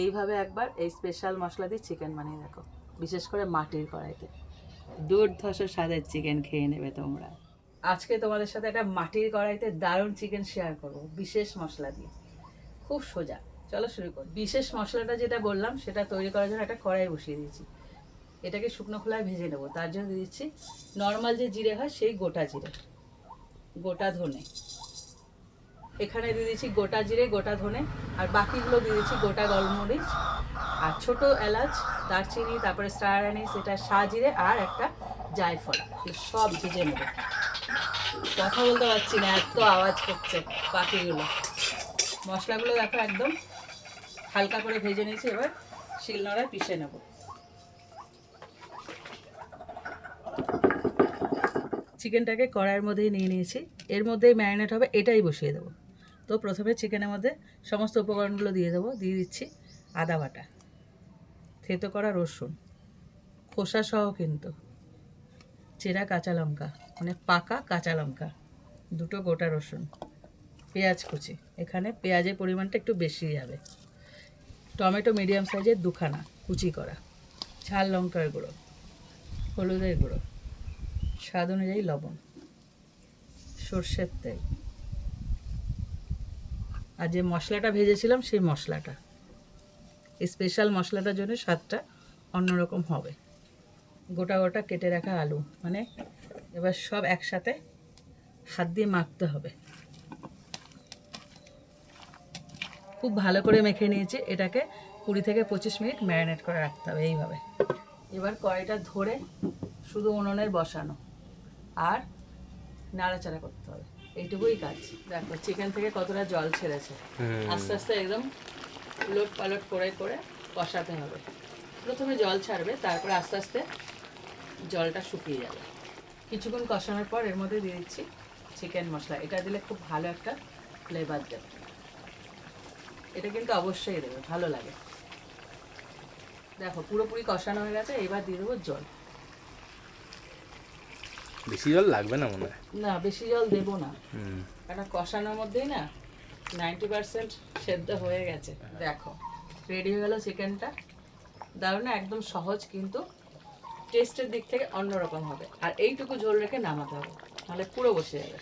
এইভাবে একবার এই স্পেশাল মশলা দিয়ে চিকেন বানিয়ে দেখো, বিশেষ করে মাটির কড়াইতে। দুর্ধর্ষ স্বাদের চিকেন খেয়ে নেবে তোমরা। আজকে তোমাদের সাথে একটা মাটির কড়াইতে দারুণ চিকেন শেয়ার করব, বিশেষ মশলা দিয়ে। খুব সোজা, চলো শুরু করি। বিশেষ মশলাটা যেটা বললাম সেটা তৈরি করার জন্য একটা কড়াই বসিয়ে দিয়েছি। এটাকে শুকনো খোলায় ভেজে নেবো। তার জন্য দিয়ে দিচ্ছি নর্মাল যে জিরে হয় সেই গোটা জিরে, গোটা ধনে। এখানে দিয়ে দিচ্ছি গোটা জিরে, গোটা ধনে, আর বাকিগুলো দিয়ে দিচ্ছি গোটা গোলমরিচ আর ছোট এলাচ, দারচিনি, তারপরে স্টার অ্যানিস, এটা সাজিরে, আর একটা জায়ফল। সব ভেজে নেব। কথা বলতে পারছি না, এত আওয়াজ করছে বাকিগুলো। মশলাগুলো দেখো একদম হালকা করে ভেজে নিয়েছি। এবার শিলনোড়ায় পিষে নেব। চিকেনটাকে কড়াইয়ের মধ্যেই নিয়ে নিয়েছি, এর মধ্যেই ম্যারিনেট হবে, এটাই বসিয়ে দেবো। তো প্রথমে চিকেনের মধ্যে সমস্ত উপকরণগুলো দিয়ে দেবো। দিয়ে দিচ্ছি আদা বাটা, থেতো করা রসুন, খোসা সহ কিন্তু, চেরা কাঁচা লঙ্কা, মানে পাকা কাঁচা লঙ্কা, দুটো গোটা রসুন, পেঁয়াজ কুচি। এখানে পেঁয়াজের পরিমাণটা একটু বেশি যাবে। টমেটো মিডিয়াম সাইজের দুখানা কুচি করা, ঝাল লঙ্কার গুঁড়ো, হলুদের গুঁড়ো, স্বাদ অনুযায়ী লবণ, সর্ষের তেল, আর যে মশলাটা ভেজেছিলাম সেই মশলাটা। এই স্পেশাল মশলাটার জন্য স্বাদটা অন্যরকম হবে। গোটা গোটা কেটে রাখা আলু, মানে এবার সব একসাথে হাত দিয়ে মাখতে হবে। খুব ভালো করে মেখে নিয়েছি। এটাকে 20 থেকে 25 মিনিট ম্যারিনেট করে রাখতে হবে এইভাবে। এবার কড়াইটা ধরে শুধু উনুনের বসানো আর নাড়াচাড়া করতে হবে, এইটুকুই কাজ। দেখো চিকেন থেকে কতটা জল ছেড়েছে। আস্তে আস্তে একদম উলট পালট করে করে কষাতে হবে। প্রথমে জল ছাড়বে, তারপরে আস্তে আস্তে জলটা শুকিয়ে যাবে। কিছুক্ষণ কষানোর পর এর মধ্যে দিয়ে দিচ্ছি চিকেন মশলা। এটা দিলে খুব ভালো একটা ফ্লেভার দেবে। এটা কিন্তু অবশ্যই দেবে, ভালো লাগে। দেখো পুরোপুরি কষানো হয়ে গেছে। এবার দিয়ে দেবো জল। বেশি জল লাগবে না মনে হয়। না, বেশি জল দেবো না, কারণ কষানোর মধ্যেই না 90% সেদ্ধ হয়ে গেছে। দেখো রেডি হয়ে গেল চিকেনটা। দারুণ, একদম সহজ, কিন্তু টেস্টের দিক থেকে অন্যরকম হবে। আর এইটুকু ঝোল রেখে নামাতে হবে, নাহলে পুরো বসে যাবে।